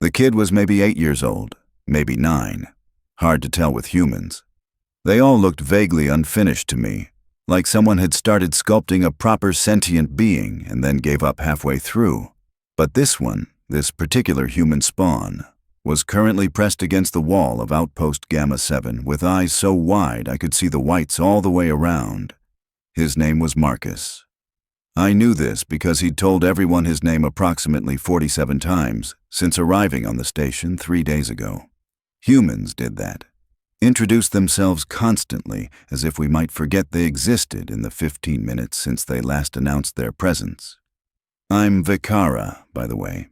The kid was maybe 8 years old, maybe 9. Hard to tell with humans. They all looked vaguely unfinished to me, like someone had started sculpting a proper sentient being and then gave up halfway through. But this one, this particular human spawn, was currently pressed against the wall of Outpost Gamma 7 with eyes so wide I could see the whites all the way around. His name was Marcus. I knew this because he'd told everyone his name approximately 47 times since arriving on the station 3 days ago. Humans did that. Introduced themselves constantly as if we might forget they existed in the 15 minutes since they last announced their presence. I'm Vikara, by the way.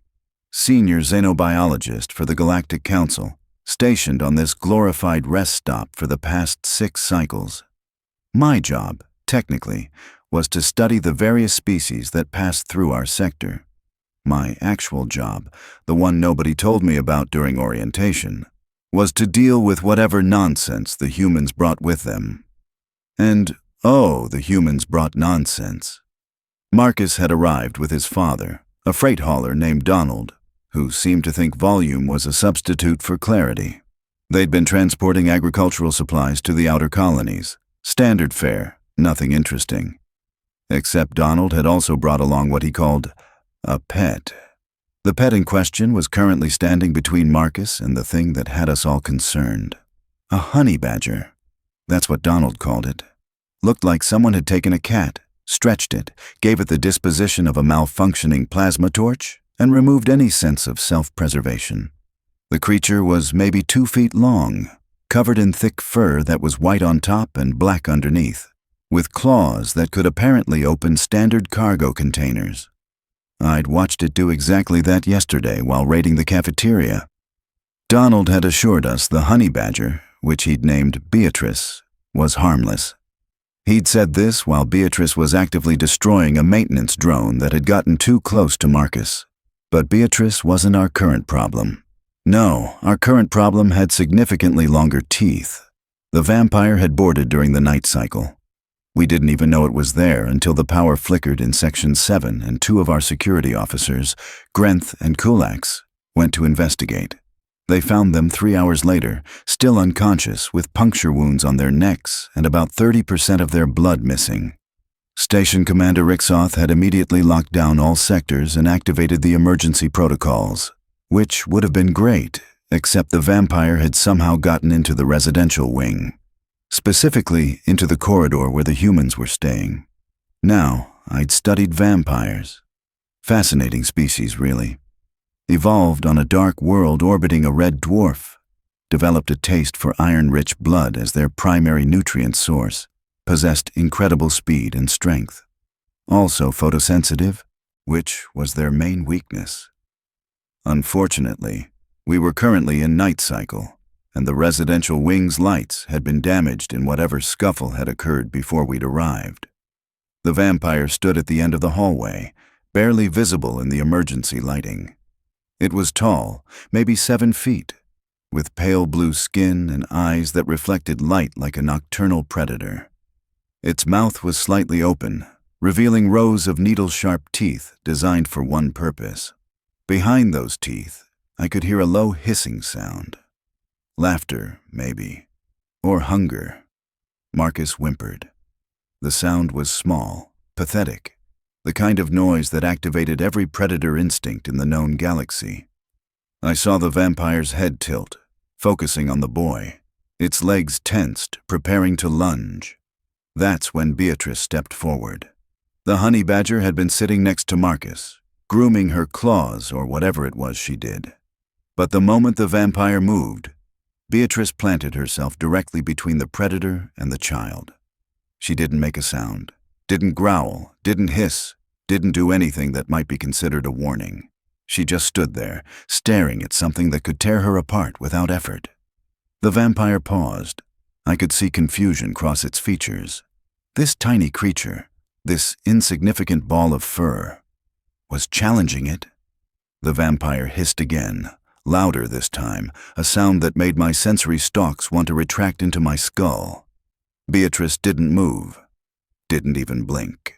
Senior xenobiologist for the Galactic Council, stationed on this glorified rest stop for the past 6 cycles. My job, technically, was to study the various species that passed through our sector. My actual job, the one nobody told me about during orientation, was to deal with whatever nonsense the humans brought with them. And, oh, the humans brought nonsense. Marcus had arrived with his father, a freight hauler named Donald, who seemed to think volume was a substitute for clarity. They'd been transporting agricultural supplies to the outer colonies. Standard fare, nothing interesting. Except Donald had also brought along what he called a pet. The pet in question was currently standing between Marcus and the thing that had us all concerned. A honey badger. That's what Donald called it. Looked like someone had taken a cat, stretched it, gave it the disposition of a malfunctioning plasma torch, and removed any sense of self-preservation. The creature was maybe 2 feet long, covered in thick fur that was white on top and black underneath, with claws that could apparently open standard cargo containers. I'd watched it do exactly that yesterday while raiding the cafeteria. Donald had assured us the honey badger, which he'd named Beatrice, was harmless. He'd said this while Beatrice was actively destroying a maintenance drone that had gotten too close to Marcus. But Beatrice wasn't our current problem. No, our current problem had significantly longer teeth. The vampire had boarded during the night cycle. We didn't even know it was there until the power flickered in Section 7 and 2 of our security officers, Grenth and Kulax, went to investigate. They found them 3 hours later, still unconscious with puncture wounds on their necks and about 30% of their blood missing. Station Commander Rixoth had immediately locked down all sectors and activated the emergency protocols, which would have been great, except the vampire had somehow gotten into the residential wing, specifically into the corridor where the humans were staying. Now, I'd studied vampires. Fascinating species, really. Evolved on a dark world orbiting a red dwarf. Developed a taste for iron-rich blood as their primary nutrient source. Possessed incredible speed and strength. Also photosensitive, which was their main weakness. Unfortunately, we were currently in night cycle, and the residential wing's lights had been damaged in whatever scuffle had occurred before we'd arrived. The vampire stood at the end of the hallway, barely visible in the emergency lighting. It was tall, maybe 7 feet, with pale blue skin and eyes that reflected light like a nocturnal predator. Its mouth was slightly open, revealing rows of needle-sharp teeth designed for one purpose. Behind those teeth, I could hear a low hissing sound. Laughter, maybe. Or hunger. Marcus whimpered. The sound was small, pathetic, the kind of noise that activated every predator instinct in the known galaxy. I saw the vampire's head tilt, focusing on the boy, its legs tensed, preparing to lunge. That's when Beatrice stepped forward. The honey badger had been sitting next to Marcus, grooming her claws or whatever it was she did. But the moment the vampire moved, Beatrice planted herself directly between the predator and the child. She didn't make a sound, didn't growl, didn't hiss, didn't do anything that might be considered a warning. She just stood there, staring at something that could tear her apart without effort. The vampire paused. I could see confusion cross its features. This tiny creature, this insignificant ball of fur, was challenging it. The vampire hissed again, louder this time, a sound that made my sensory stalks want to retract into my skull. Beatrice didn't move, didn't even blink.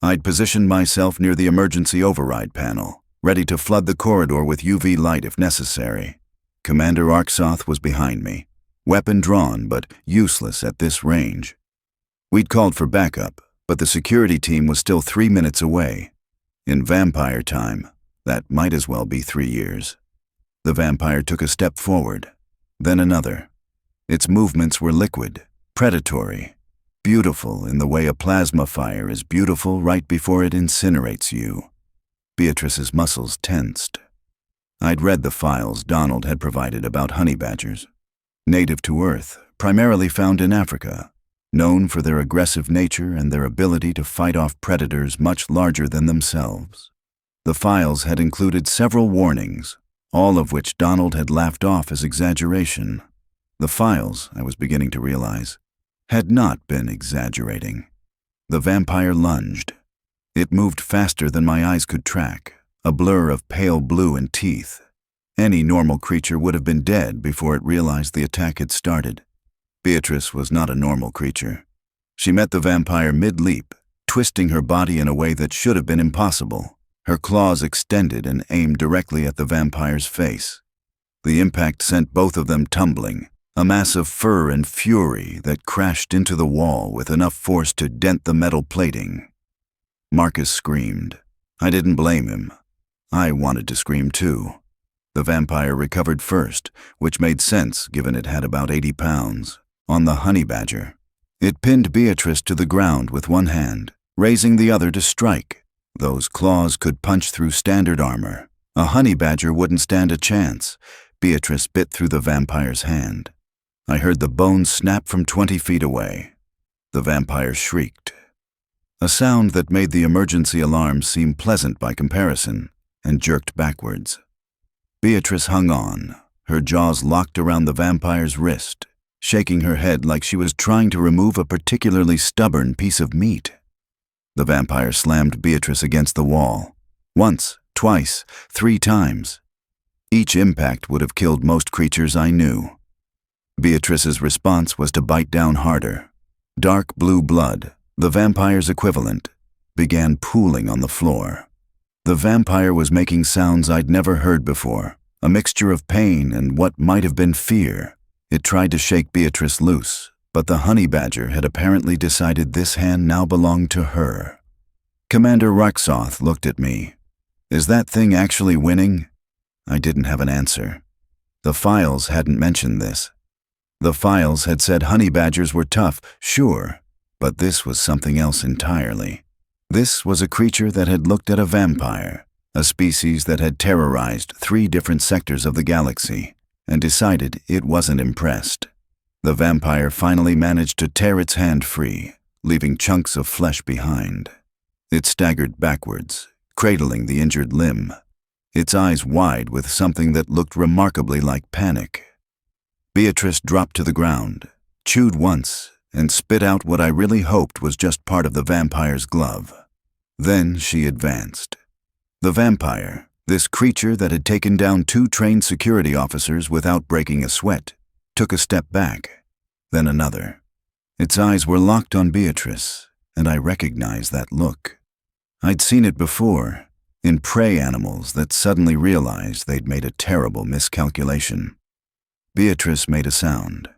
I'd positioned myself near the emergency override panel, ready to flood the corridor with UV light if necessary. Commander Arksoth was behind me, weapon drawn but useless at this range. We'd called for backup, but the security team was still 3 minutes away. In vampire time, that might as well be 3 years. The vampire took a step forward, then another. Its movements were liquid, predatory, beautiful in the way a plasma fire is beautiful right before it incinerates you. Beatrice's muscles tensed. I'd read the files Donald had provided about honey badgers. Native to Earth, primarily found in Africa, known for their aggressive nature and their ability to fight off predators much larger than themselves. The files had included several warnings, all of which Donald had laughed off as exaggeration. The files, I was beginning to realize, had not been exaggerating. The vampire lunged. It moved faster than my eyes could track, a blur of pale blue and teeth. Any normal creature would have been dead before it realized the attack had started. Beatrice was not a normal creature. She met the vampire mid-leap, twisting her body in a way that should have been impossible. Her claws extended and aimed directly at the vampire's face. The impact sent both of them tumbling, a mass of fur and fury that crashed into the wall with enough force to dent the metal plating. Marcus screamed. I didn't blame him. I wanted to scream too. The vampire recovered first, which made sense given it had about 80 pounds, on the honey badger. It pinned Beatrice to the ground with one hand, raising the other to strike. Those claws could punch through standard armor. A honey badger wouldn't stand a chance. Beatrice bit through the vampire's hand. I heard the bones snap from 20 feet away. The vampire shrieked. A sound that made the emergency alarm seem pleasant by comparison, and jerked backwards. Beatrice hung on, her jaws locked around the vampire's wrist, shaking her head like she was trying to remove a particularly stubborn piece of meat. The vampire slammed Beatrice against the wall. Once, twice, 3 times. Each impact would have killed most creatures I knew. Beatrice's response was to bite down harder. Dark blue blood, the vampire's equivalent, began pooling on the floor. The vampire was making sounds I'd never heard before, a mixture of pain and what might have been fear. It tried to shake Beatrice loose, but the honey badger had apparently decided this hand now belonged to her. Commander Arksoth looked at me. Is that thing actually winning? I didn't have an answer. The files hadn't mentioned this. The files had said honey badgers were tough, sure, but this was something else entirely. This was a creature that had looked at a vampire, a species that had terrorized 3 different sectors of the galaxy, and decided it wasn't impressed. The vampire finally managed to tear its hand free, leaving chunks of flesh behind. It staggered backwards, cradling the injured limb, its eyes wide with something that looked remarkably like panic. Beatrice dropped to the ground, chewed once, and spit out what I really hoped was just part of the vampire's glove. Then she advanced. The vampire, this creature that had taken down 2 trained security officers without breaking a sweat, took a step back, then another. Its eyes were locked on Beatrice, and I recognized that look. I'd seen it before, in prey animals that suddenly realized they'd made a terrible miscalculation. Beatrice made a sound.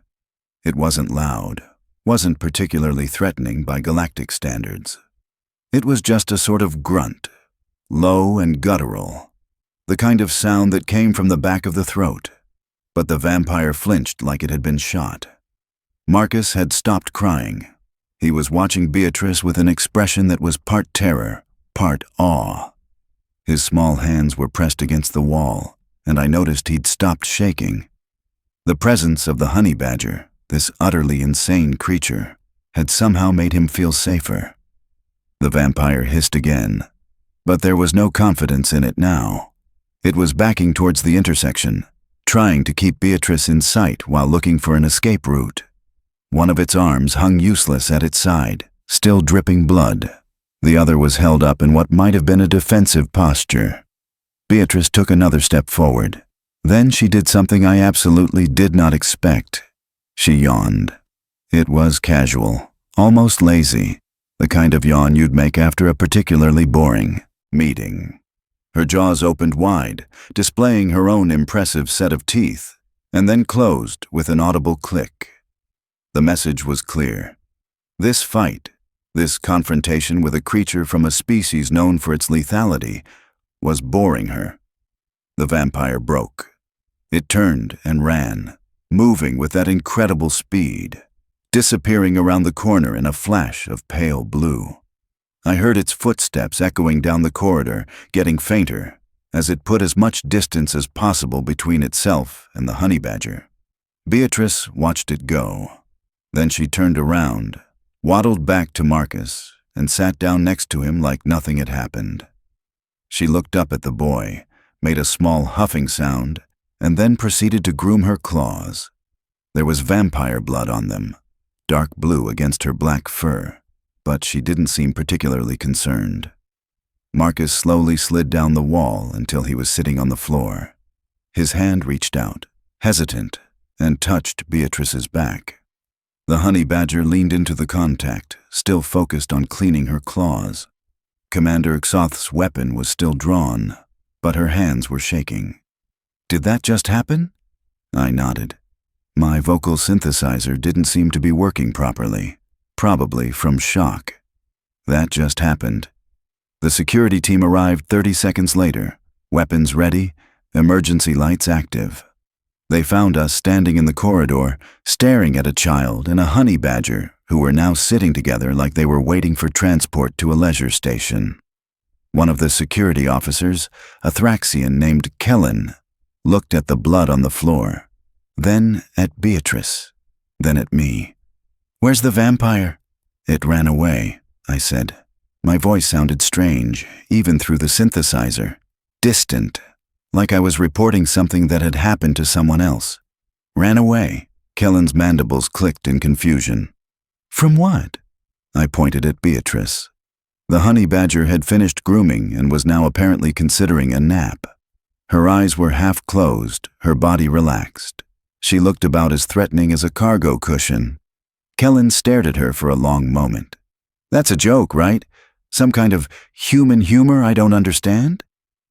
It wasn't loud, wasn't particularly threatening by galactic standards. It was just a sort of grunt, low and guttural, the kind of sound that came from the back of the throat. But the vampire flinched like it had been shot. Marcus had stopped crying. He was watching Beatrice with an expression that was part terror, part awe. His small hands were pressed against the wall, and I noticed he'd stopped shaking. The presence of the honey badger, this utterly insane creature, had somehow made him feel safer. The vampire hissed again, but there was no confidence in it now. It was backing towards the intersection, trying to keep Beatrice in sight while looking for an escape route. One of its arms hung useless at its side, still dripping blood. The other was held up in what might have been a defensive posture. Beatrice took another step forward. Then she did something I absolutely did not expect. She yawned. It was casual, almost lazy, the kind of yawn you'd make after a particularly boring meeting. Her jaws opened wide, displaying her own impressive set of teeth, and then closed with an audible click. The message was clear. This fight, this confrontation with a creature from a species known for its lethality, was boring her. The vampire broke. It turned and ran, moving with that incredible speed, disappearing around the corner in a flash of pale blue. I heard its footsteps echoing down the corridor, getting fainter, as it put as much distance as possible between itself and the honey badger. Beatrice watched it go. Then she turned around, waddled back to Marcus, and sat down next to him like nothing had happened. She looked up at the boy, made a small huffing sound, and then proceeded to groom her claws. There was vampire blood on them, dark blue against her black fur, but she didn't seem particularly concerned. Marcus slowly slid down the wall until he was sitting on the floor. His hand reached out, hesitant, and touched Beatrice's back. The honey badger leaned into the contact, still focused on cleaning her claws. Commander Xoth's weapon was still drawn, but her hands were shaking. "Did that just happen?" I nodded. My vocal synthesizer didn't seem to be working properly, probably from shock. That just happened. The security team arrived 30 seconds later, weapons ready, emergency lights active. They found us standing in the corridor, staring at a child and a honey badger who were now sitting together like they were waiting for transport to a leisure station. One of the security officers, a Thraxian named Kellen, looked at the blood on the floor, then at Beatrice, then at me. "Where's the vampire?" "It ran away," I said. My voice sounded strange, even through the synthesizer, distant, like I was reporting something that had happened to someone else. "Ran away?" Kellen's mandibles clicked in confusion. "From what?" I pointed at Beatrice. The honey badger had finished grooming and was now apparently considering a nap. Her eyes were half closed, her body relaxed. She looked about as threatening as a cargo cushion. Kellen stared at her for a long moment. "That's a joke, right? Some kind of human humor I don't understand?"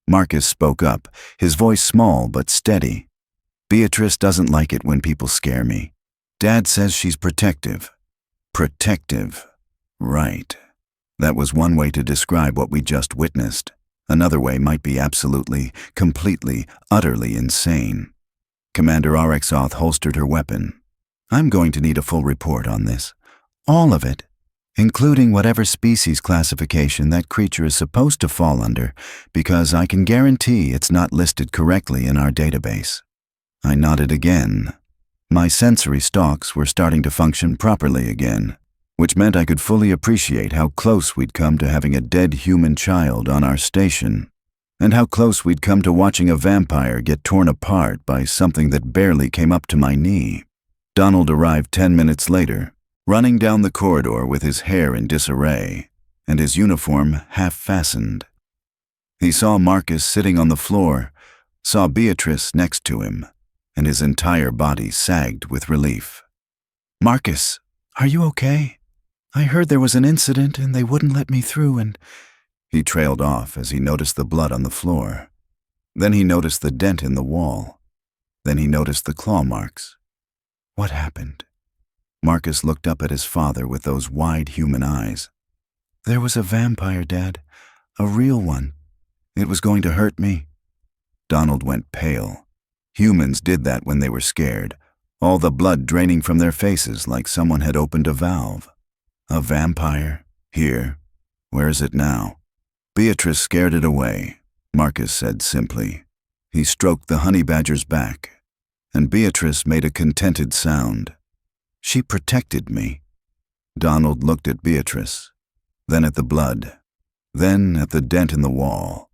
Marcus spoke up, his voice small but steady. "Beatrice doesn't like it when people scare me. Dad says she's protective." Protective. Right. That was one way to describe what we just witnessed. Another way might be absolutely, completely, utterly insane. Commander Xoth holstered her weapon. "I'm going to need a full report on this. All of it, including whatever species classification that creature is supposed to fall under, because I can guarantee it's not listed correctly in our database." I nodded again. My sensory stalks were starting to function properly again, which meant I could fully appreciate how close we'd come to having a dead human child on our station, and how close we'd come to watching a vampire get torn apart by something that barely came up to my knee. Donald arrived 10 minutes later, running down the corridor with his hair in disarray and his uniform half-fastened. He saw Marcus sitting on the floor, saw Beatrice next to him, and his entire body sagged with relief. "Marcus, are you okay? I heard there was an incident and they wouldn't let me through and—" He trailed off as he noticed the blood on the floor. Then he noticed the dent in the wall. Then he noticed the claw marks. What happened? Marcus looked up at his father with those wide human eyes. "There was a vampire, Dad. A real one. It was going to hurt me." Donald went pale. Humans did that when they were scared, all the blood draining from their faces like someone had opened a valve. A vampire? Here? Where is it now? "Beatrice scared it away," Marcus said simply. He stroked the honey badger's back, and Beatrice made a contented sound. "She protected me." Donald looked at Beatrice, then at the blood, then at the dent in the wall.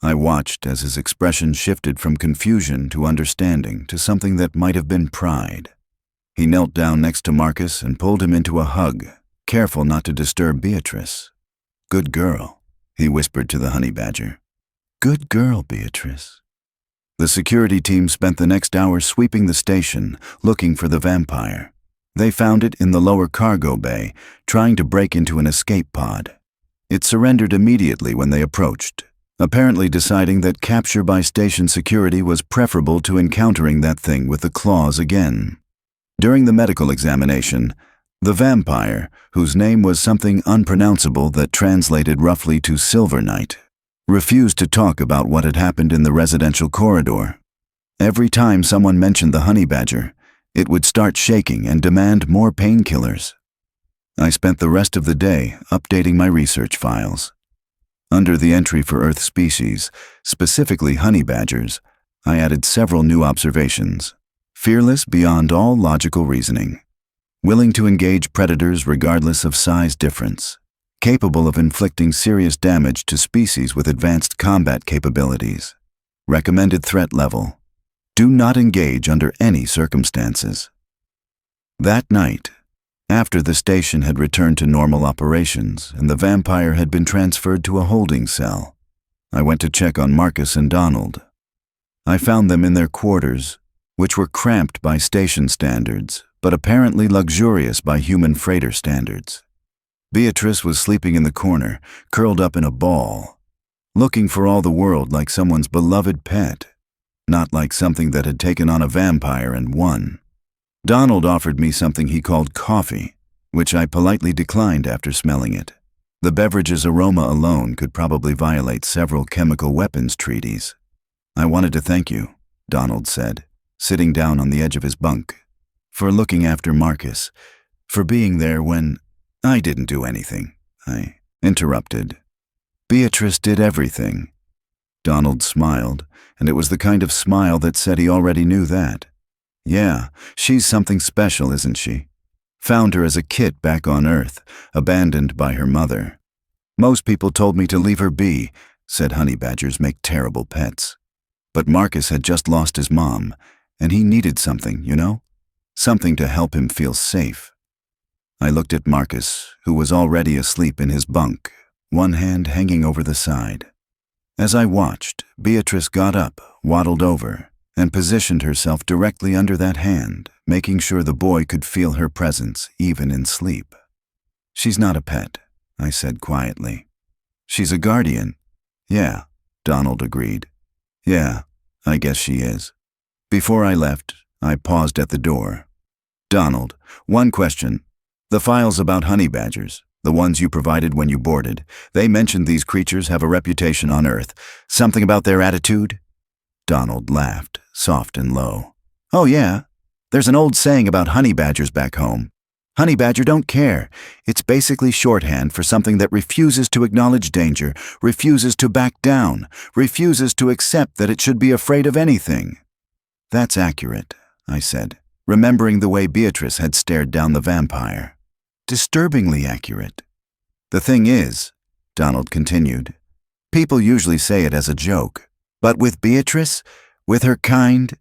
I watched as his expression shifted from confusion to understanding to something that might have been pride. He knelt down next to Marcus and pulled him into a hug, careful not to disturb Beatrice. "Good girl," he whispered to the honey badger. "Good girl, Beatrice." The security team spent the next hour sweeping the station, looking for the vampire. They found it in the lower cargo bay, trying to break into an escape pod. It surrendered immediately when they approached, apparently deciding that capture by station security was preferable to encountering that thing with the claws again. During the medical examination, the vampire, whose name was something unpronounceable that translated roughly to Silver Night, refused to talk about what had happened in the residential corridor. Every time someone mentioned the honey badger, it would start shaking and demand more painkillers. I spent the rest of the day updating my research files. Under the entry for Earth species, specifically honey badgers, I added several new observations. Fearless beyond all logical reasoning. Willing to engage predators regardless of size difference. Capable of inflicting serious damage to species with advanced combat capabilities. Recommended threat level. Do not engage under any circumstances. That night, after the station had returned to normal operations and the vampire had been transferred to a holding cell, I went to check on Marcus and Donald. I found them in their quarters, which were cramped by station standards, but apparently luxurious by human freighter standards. Beatrice was sleeping in the corner, curled up in a ball, looking for all the world like someone's beloved pet, not like something that had taken on a vampire and won. Donald offered me something he called coffee, which I politely declined after smelling it. The beverage's aroma alone could probably violate several chemical weapons treaties. I wanted to thank you, Donald said, sitting down on the edge of his bunk, for looking after Marcus, for being there when I didn't do anything, I interrupted. Beatrice did everything. Donald smiled, and it was the kind of smile that said he already knew that. Yeah, she's something special, isn't she? Found her as a kid back on Earth, abandoned by her mother. Most people told me to leave her be, said honey badgers make terrible pets. But Marcus had just lost his mom, and he needed something, you know? Something to help him feel safe. I looked at Marcus, who was already asleep in his bunk, one hand hanging over the side. As I watched, Beatrice got up, waddled over, and positioned herself directly under that hand, making sure the boy could feel her presence even in sleep. She's not a pet, I said quietly. She's a guardian. Yeah, Donald agreed. Yeah, I guess she is. Before I left, I paused at the door. Donald, one question. The files about honey badgers, the ones you provided when you boarded, they mentioned these creatures have a reputation on Earth. Something about their attitude? Donald laughed, soft and low. Oh yeah, there's an old saying about honey badgers back home. Honey badger don't care. It's basically shorthand for something that refuses to acknowledge danger, refuses to back down, refuses to accept that it should be afraid of anything. That's accurate, I said, remembering the way Beatrice had stared down the vampire. Disturbingly accurate. The thing is, Donald continued, people usually say it as a joke. But with Beatrice, with her kind,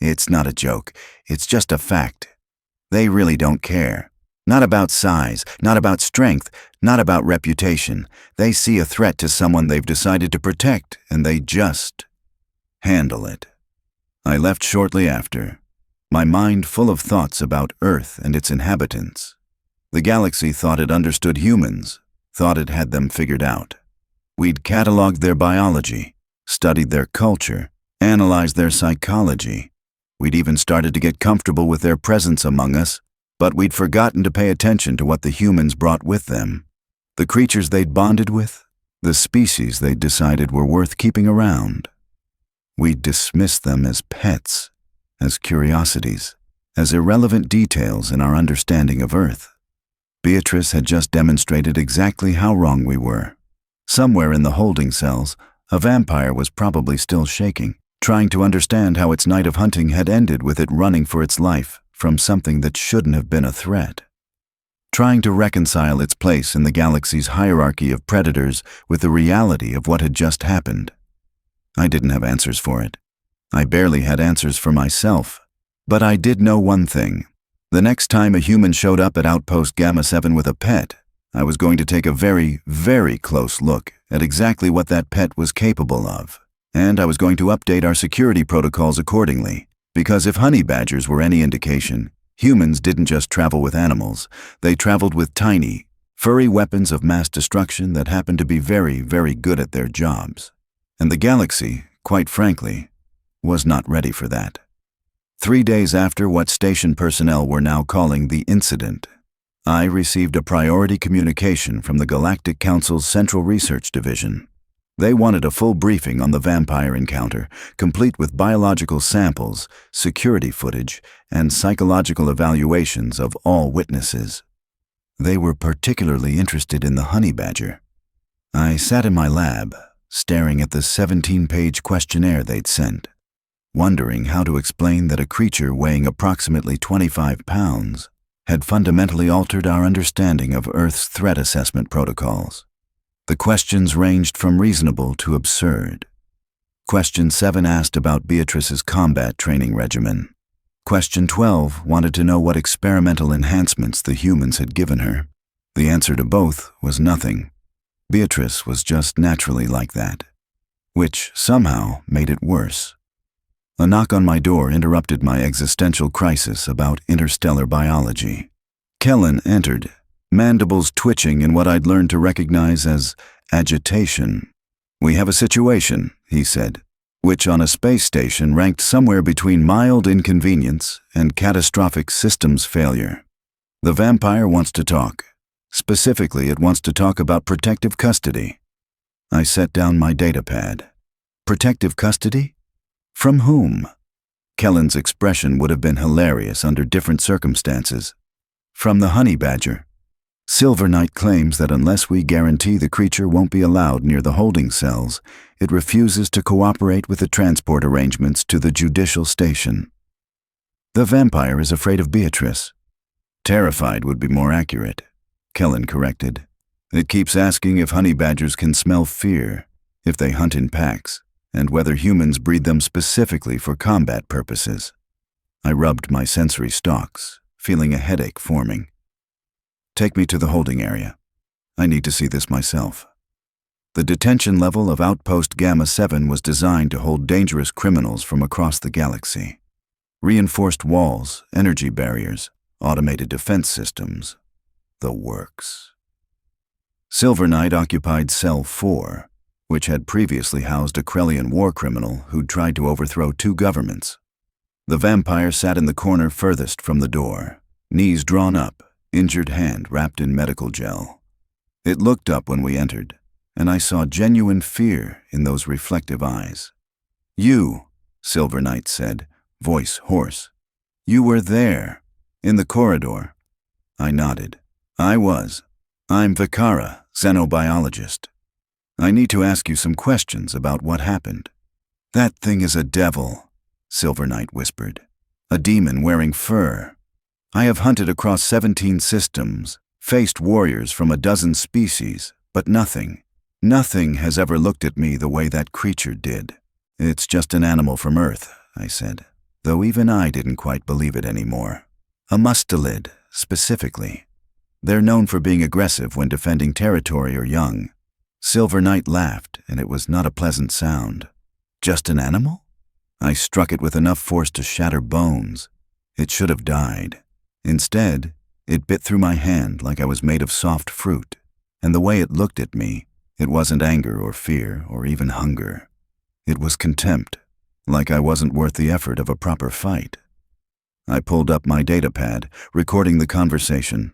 it's not a joke, it's just a fact. They really don't care. Not about size, not about strength, not about reputation. They see a threat to someone they've decided to protect, and they just handle it. I left shortly after, my mind full of thoughts about Earth and its inhabitants. The galaxy thought it understood humans, thought it had them figured out. We'd cataloged their biology, studied their culture, analyzed their psychology. We'd even started to get comfortable with their presence among us, but we'd forgotten to pay attention to what the humans brought with them. The creatures they'd bonded with, the species they'd decided were worth keeping around. We'd dismissed them as pets, as curiosities, as irrelevant details in our understanding of Earth. Beatrice had just demonstrated exactly how wrong we were. Somewhere in the holding cells, a vampire was probably still shaking, trying to understand how its night of hunting had ended with it running for its life from something that shouldn't have been a threat. Trying to reconcile its place in the galaxy's hierarchy of predators with the reality of what had just happened. I didn't have answers for it. I barely had answers for myself. But I did know one thing. The next time a human showed up at Outpost Gamma 7 with a pet, I was going to take a very, very close look at exactly what that pet was capable of. And I was going to update our security protocols accordingly, because if honey badgers were any indication, humans didn't just travel with animals, they traveled with tiny, furry weapons of mass destruction that happened to be very, very good at their jobs. And the galaxy, quite frankly, was not ready for that. 3 days after what station personnel were now calling the incident, I received a priority communication from the Galactic Council's Central Research Division. They wanted a full briefing on the vampire encounter, complete with biological samples, security footage, and psychological evaluations of all witnesses. They were particularly interested in the honey badger. I sat in my lab, staring at the 17-page questionnaire they'd sent, wondering how to explain that a creature weighing approximately 25 pounds had fundamentally altered our understanding of Earth's threat assessment protocols. The questions ranged from reasonable to absurd. Question 7 asked about Beatrice's combat training regimen. Question 12 wanted to know what experimental enhancements the humans had given her. The answer to both was nothing. Beatrice was just naturally like that, which somehow made it worse. A knock on my door interrupted my existential crisis about interstellar biology. Kellen entered, mandibles twitching in what I'd learned to recognize as agitation. "We have a situation," he said, which on a space station ranked somewhere between mild inconvenience and catastrophic systems failure. "The vampire wants to talk. Specifically, it wants to talk about protective custody." I set down my datapad. Protective custody? From whom? Kellen's expression would have been hilarious under different circumstances. "From the honey badger. Silver Knight claims that unless we guarantee the creature won't be allowed near the holding cells, it refuses to cooperate with the transport arrangements to the judicial station." "The vampire is afraid of Beatrice." "Terrified would be more accurate," Kellen corrected. "It keeps asking if honey badgers can smell fear, if they hunt in packs, and whether humans breed them specifically for combat purposes." I rubbed my sensory stalks, feeling a headache forming. "Take me to the holding area. I need to see this myself." The detention level of Outpost Gamma 7 was designed to hold dangerous criminals from across the galaxy. Reinforced walls, energy barriers, automated defense systems. The works. Silver Knight occupied Cell 4, which had previously housed a Krellian war criminal who'd tried to overthrow 2 governments. The vampire sat in the corner furthest from the door, knees drawn up, injured hand wrapped in medical gel. It looked up when we entered, and I saw genuine fear in those reflective eyes. "You," Silver Knight said, voice hoarse. "You were there, in the corridor." I nodded. "I was. I'm Vikara, xenobiologist. I need to ask you some questions about what happened." "That thing is a devil," Silver Knight whispered. "A demon wearing fur. I have hunted across 17 systems, faced warriors from a dozen species, but nothing has ever looked at me the way that creature did." "It's just an animal from Earth," I said, though even I didn't quite believe it anymore. "A mustelid, specifically. They're known for being aggressive when defending territory or young." Silver Knight laughed, and it was not a pleasant sound. "Just an animal?" I struck it with enough force to shatter bones. It should have died. Instead, it bit through my hand like I was made of soft fruit, and the way it looked at me, it wasn't anger or fear or even hunger. It was contempt, like I wasn't worth the effort of a proper fight. I pulled up my datapad, recording the conversation.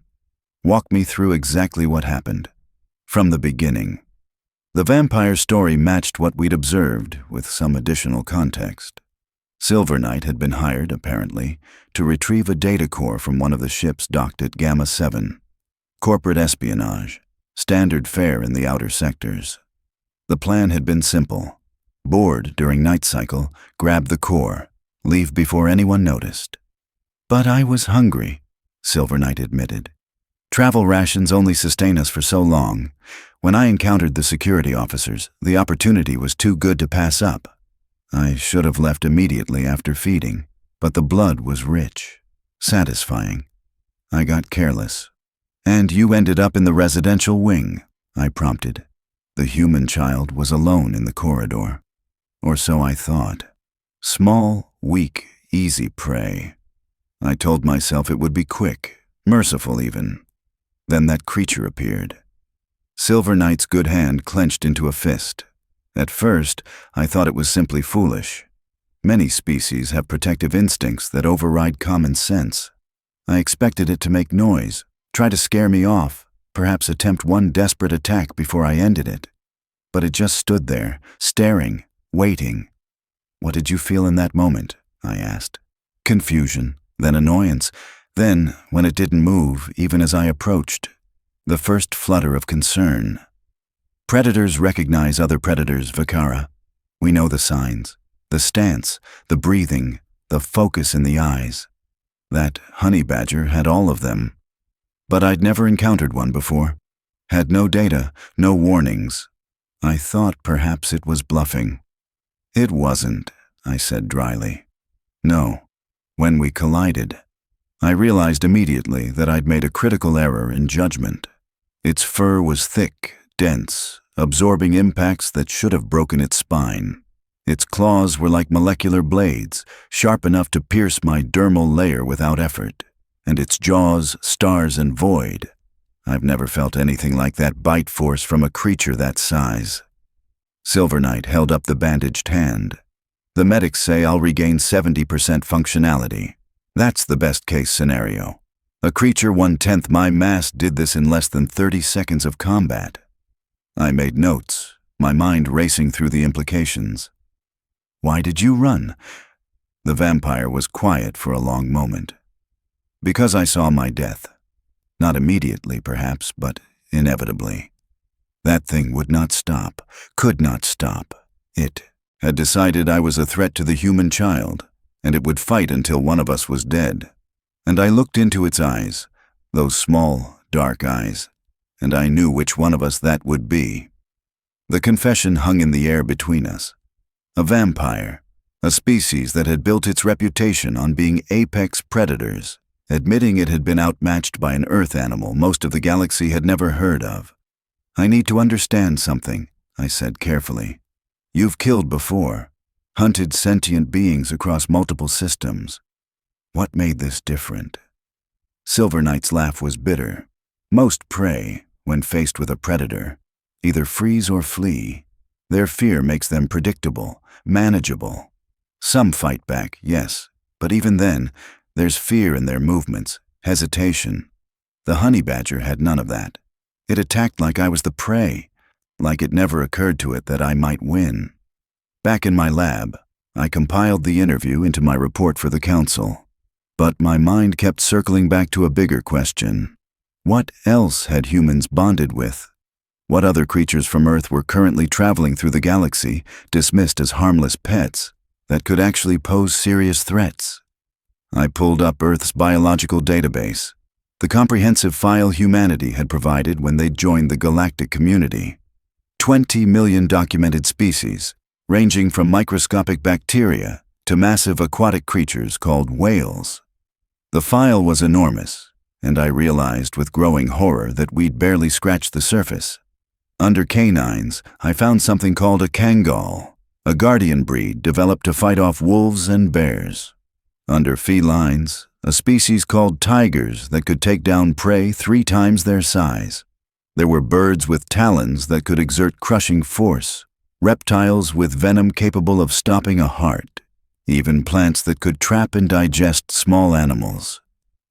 "Walk me through exactly what happened. From the beginning." The vampire's story matched what we'd observed, with some additional context. Silver Knight had been hired, apparently, to retrieve a data core from one of the ships docked at Gamma 7. Corporate espionage, standard fare in the outer sectors. The plan had been simple. Board during night cycle, grab the core, leave before anyone noticed. "But I was hungry," Silver Knight admitted. "Travel rations only sustain us for so long. When I encountered the security officers, the opportunity was too good to pass up. I should have left immediately after feeding, but the blood was rich, satisfying. I got careless." "And you ended up in the residential wing," I prompted. The human child was alone in the corridor. Or so I thought. Small, weak, easy prey. I told myself it would be quick, merciful even. Then that creature appeared. Silver Knight's good hand clenched into a fist. At first, I thought it was simply foolish. Many species have protective instincts that override common sense. I expected it to make noise, try to scare me off, perhaps attempt one desperate attack before I ended it. But it just stood there, staring, waiting. "What did you feel in that moment?" I asked. "Confusion, then annoyance, then, when it didn't move, even as I approached, the first flutter of concern." Predators recognize other predators, Vakara. We know the signs, the stance, the breathing, the focus in the eyes. That honey badger had all of them. But I'd never encountered one before. Had no data, no warnings. I thought perhaps it was bluffing. "It wasn't," I said dryly. "No. When we collided, I realized immediately that I'd made a critical error in judgment. Its fur was thick, dense, absorbing impacts that should have broken its spine. Its claws were like molecular blades, sharp enough to pierce my dermal layer without effort. And its jaws, stars and void. I've never felt anything like that bite force from a creature that size." Silvernight held up the bandaged hand. "The medics say I'll regain 70% functionality. That's the best-case scenario. A creature 1/10 my mass did this in less than 30 seconds of combat." I made notes, my mind racing through the implications. "Why did you run?" The vampire was quiet for a long moment. "Because I saw my death. Not immediately, perhaps, but inevitably. That thing would not stop, could not stop. It had decided I was a threat to the human child, and it would fight until one of us was dead. And I looked into its eyes, those small, dark eyes, and I knew which one of us that would be." The confession hung in the air between us. A vampire, a species that had built its reputation on being apex predators, admitting it had been outmatched by an Earth animal most of the galaxy had never heard of. "I need to understand something," I said carefully. "You've killed before, hunted sentient beings across multiple systems. What made this different?" Silvernight's laugh was bitter. Most prey, when faced with a predator, either freeze or flee. Their fear makes them predictable, manageable. Some fight back, yes, but even then, there's fear in their movements, hesitation. The honey badger had none of that. It attacked like I was the prey, like it never occurred to it that I might win. Back in my lab, I compiled the interview into my report for the council. But my mind kept circling back to a bigger question. What else had humans bonded with? What other creatures from Earth were currently traveling through the galaxy, dismissed as harmless pets, that could actually pose serious threats? I pulled up Earth's biological database, the comprehensive file humanity had provided when they joined the galactic community. 20 million documented species, ranging from microscopic bacteria to massive aquatic creatures called whales. The file was enormous, and I realized with growing horror that we'd barely scratched the surface. Under canines, I found something called a Kangal, a guardian breed developed to fight off wolves and bears. Under felines, a species called tigers that could take down prey 3 times their size. There were birds with talons that could exert crushing force, reptiles with venom capable of stopping a heart, even plants that could trap and digest small animals.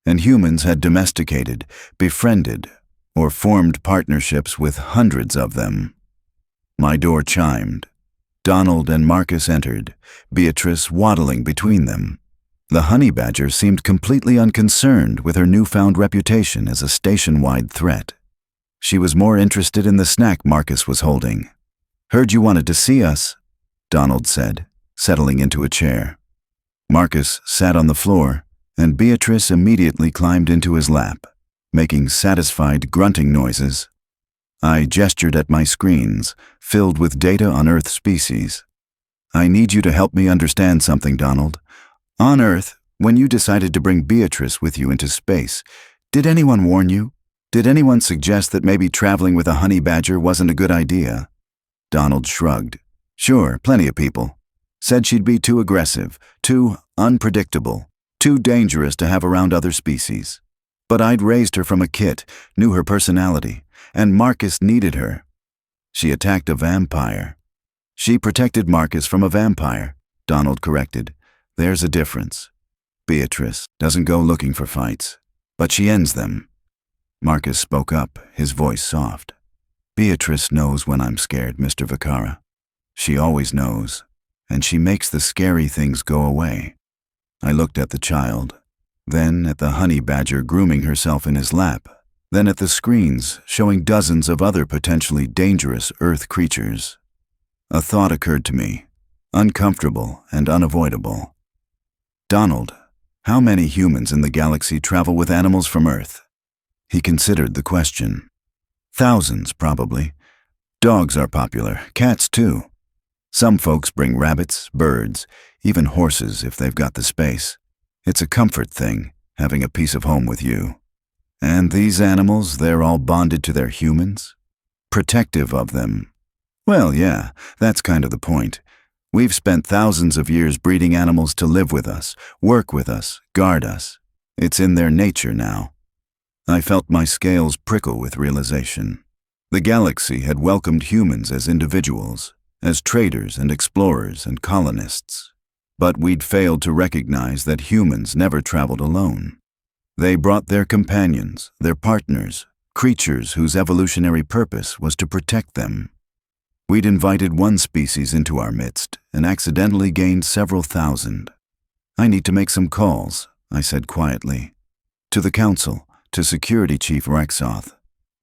And humans had domesticated, befriended, or formed partnerships with hundreds of them. My door chimed. Donald and Marcus entered, Beatrice waddling between them. The honey badger seemed completely unconcerned with her newfound reputation as a station-wide threat. She was more interested in the snack Marcus was holding. "Heard you wanted to see us," Donald said, settling into a chair. Marcus sat on the floor, and Beatrice immediately climbed into his lap, making satisfied grunting noises. I gestured at my screens, filled with data on Earth species. "I need you to help me understand something, Donald. On Earth, when you decided to bring Beatrice with you into space, did anyone warn you? Did anyone suggest that maybe traveling with a honey badger wasn't a good idea?" Donald shrugged. "Sure, plenty of people. Said she'd be too aggressive, too unpredictable, too dangerous to have around other species. But I'd raised her from a kit, knew her personality, and Marcus needed her. She attacked a vampire. She protected Marcus from a vampire, Donald corrected. There's a difference. Beatrice doesn't go looking for fights, but she ends them. Marcus spoke up, his voice soft. Beatrice knows when I'm scared, Mr. Vicara. She always knows, and she makes the scary things go away. I looked at the child, then at the honey badger grooming herself in his lap, then at the screens showing dozens of other potentially dangerous Earth creatures. A thought occurred to me, uncomfortable and unavoidable. Donald, how many humans in the galaxy travel with animals from Earth? He considered the question. Thousands, probably. Dogs are popular, cats too. Some folks bring rabbits, birds, even horses if they've got the space. It's a comfort thing, having a piece of home with you. And these animals, they're all bonded to their humans? Protective of them. Well, yeah, that's kind of the point. We've spent thousands of years breeding animals to live with us, work with us, guard us. It's in their nature now. I felt my scales prickle with realization. The galaxy had welcomed humans as individuals, as traders and explorers and colonists. But we'd failed to recognize that humans never traveled alone. They brought their companions, their partners, creatures whose evolutionary purpose was to protect them. We'd invited one species into our midst and accidentally gained several thousand. I need to make some calls, I said quietly. To the Council, to Security Chief Rexoth,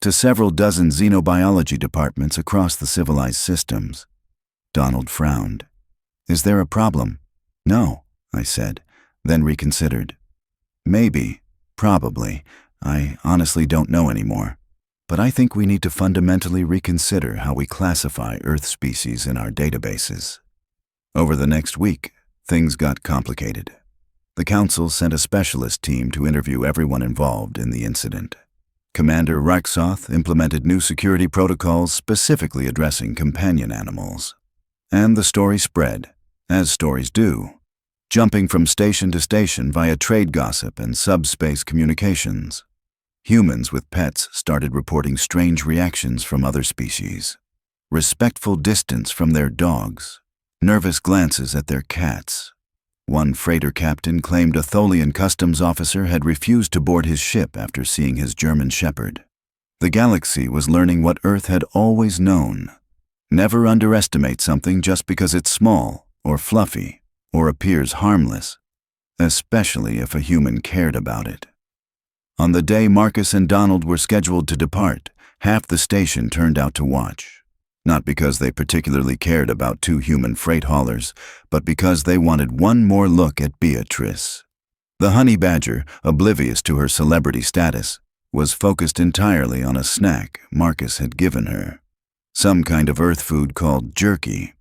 to several dozen xenobiology departments across the civilized systems. Donald frowned. Is there a problem? No, I said, then reconsidered. Maybe, probably. I honestly don't know anymore. But I think we need to fundamentally reconsider how we classify Earth species in our databases. Over the next week, things got complicated. The Council sent a specialist team to interview everyone involved in the incident. Commander Rexoth implemented new security protocols specifically addressing companion animals. And the story spread, as stories do, jumping from station to station via trade gossip and subspace communications. Humans with pets started reporting strange reactions from other species. Respectful distance from their dogs, nervous glances at their cats. One freighter captain claimed a Tholian customs officer had refused to board his ship after seeing his German shepherd. The galaxy was learning what Earth had always known. Never underestimate something just because it's small or fluffy or appears harmless, especially if a human cared about it. On the day Marcus and Donald were scheduled to depart, half the station turned out to watch. Not because they particularly cared about two human freight haulers, but because they wanted one more look at Beatrice. The honey badger, oblivious to her celebrity status, was focused entirely on a snack Marcus had given her. Some kind of Earth food called jerky.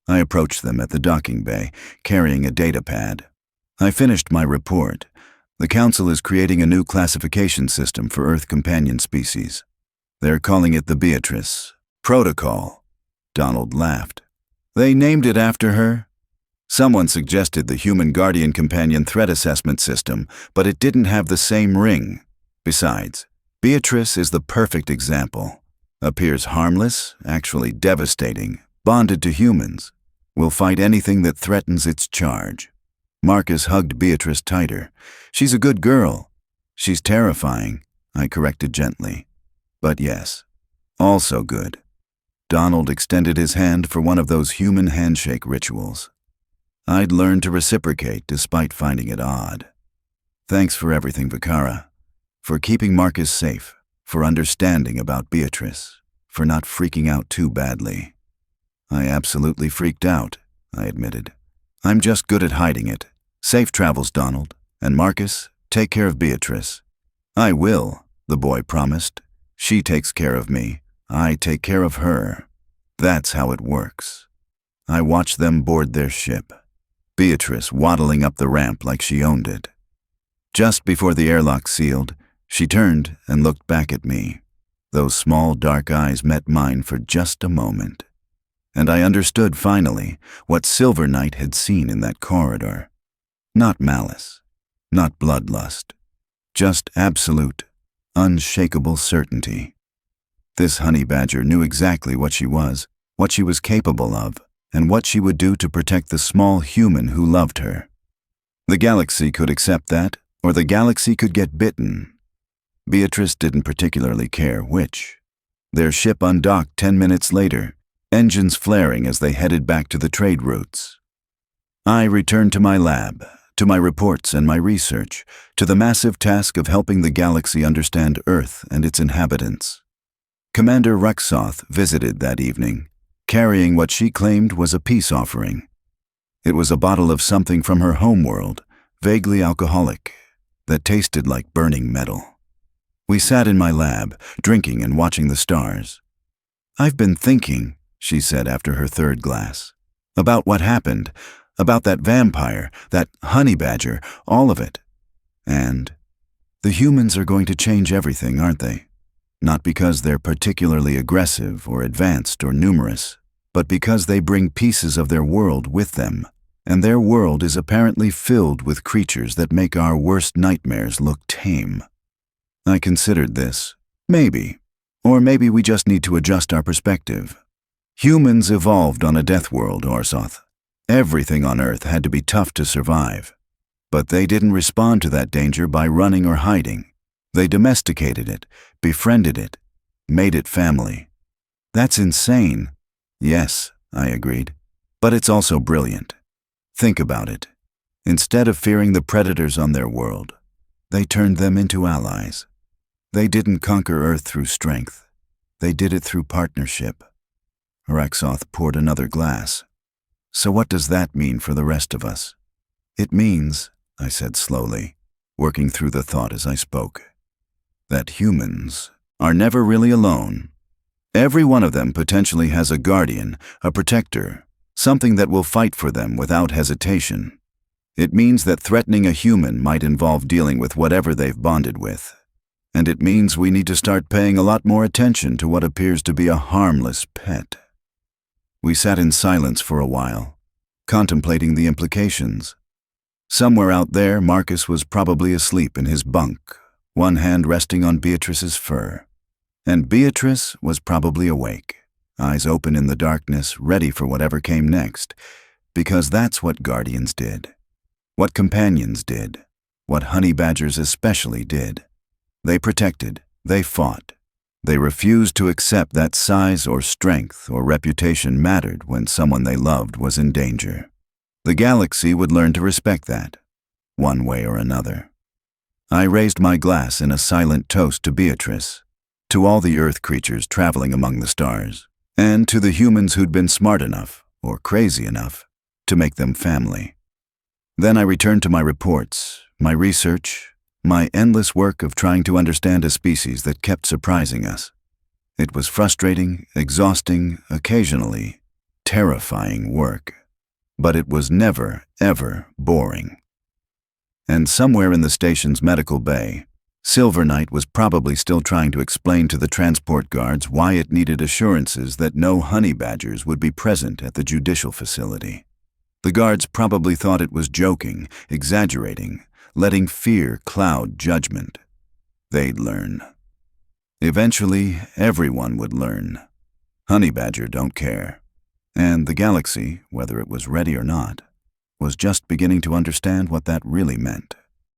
I approached them at the docking bay, carrying a data pad. I finished my report. The Council is creating a new classification system for Earth companion species. They're calling it the Beatrice Protocol. Donald laughed. They named it after her? Someone suggested the Human Guardian Companion Threat Assessment System, but it didn't have the same ring. Besides, Beatrice is the perfect example. Appears harmless, actually devastating, bonded to humans. Will fight anything that threatens its charge. Marcus hugged Beatrice tighter. She's a good girl. She's terrifying, I corrected gently. But yes, also good. Donald extended his hand for one of those human handshake rituals. I'd learned to reciprocate despite finding it odd. Thanks for everything, Vicara. For keeping Marcus safe, for understanding about Beatrice, for not freaking out too badly. I absolutely freaked out, I admitted. I'm just good at hiding it. Safe travels, Donald. And Marcus, take care of Beatrice. I will, the boy promised. She takes care of me. I take care of her. That's how it works. I watched them board their ship. Beatrice waddling up the ramp like she owned it. Just before the airlock sealed, she turned and looked back at me. Those small dark eyes met mine for just a moment. And I understood finally what Silver Knight had seen in that corridor. Not malice, not bloodlust, just absolute, unshakable certainty. This honey badger knew exactly what she was capable of, and what she would do to protect the small human who loved her. The galaxy could accept that, or the galaxy could get bitten. Beatrice didn't particularly care which. Their ship undocked 10 minutes later, engines flaring as they headed back to the trade routes. I returned to my lab, to my reports and my research, to the massive task of helping the galaxy understand Earth and its inhabitants. Commander Rexoth visited that evening, carrying what she claimed was a peace offering. It was a bottle of something from her homeworld, vaguely alcoholic, that tasted like burning metal. We sat in my lab, drinking and watching the stars. "I've been thinking," she said after her third glass, "about what happened, about that vampire, that honey badger, all of it. And the humans are going to change everything, aren't they? Not because they're particularly aggressive or advanced or numerous, but because they bring pieces of their world with them, and their world is apparently filled with creatures that make our worst nightmares look tame." I considered this. Maybe. Or maybe we just need to adjust our perspective. Humans evolved on a death world, Orsoth. Everything on Earth had to be tough to survive. But they didn't respond to that danger by running or hiding. They domesticated it, befriended it, made it family. That's insane. Yes, I agreed. But it's also brilliant. Think about it. Instead of fearing the predators on their world, they turned them into allies. They didn't conquer Earth through strength. They did it through partnership. Rexoth poured another glass. "So what does that mean for the rest of us?" "It means," I said slowly, working through the thought as I spoke, "that humans are never really alone. Every one of them potentially has a guardian, a protector, something that will fight for them without hesitation. It means that threatening a human might involve dealing with whatever they've bonded with. And it means we need to start paying a lot more attention to what appears to be a harmless pet." We sat in silence for a while, contemplating the implications. Somewhere out there, Marcus was probably asleep in his bunk, one hand resting on Beatrice's fur. And Beatrice was probably awake, eyes open in the darkness, ready for whatever came next, because that's what guardians did, what companions did, what honey badgers especially did. They protected, they fought. They refused to accept that size or strength or reputation mattered when someone they loved was in danger. The galaxy would learn to respect that, one way or another. I raised my glass in a silent toast to Beatrice, to all the Earth creatures traveling among the stars, and to the humans who'd been smart enough, or crazy enough, to make them family. Then I returned to my reports, my research, my endless work of trying to understand a species that kept surprising us. It was frustrating, exhausting, occasionally terrifying work. But it was never, ever boring. And somewhere in the station's medical bay, Silver Knight was probably still trying to explain to the transport guards why it needed assurances that no honey badgers would be present at the judicial facility. The guards probably thought it was joking, exaggerating, letting fear cloud judgment. They'd learn. Eventually, everyone would learn. Honey badger don't care. And the galaxy, whether it was ready or not, was just beginning to understand what that really meant.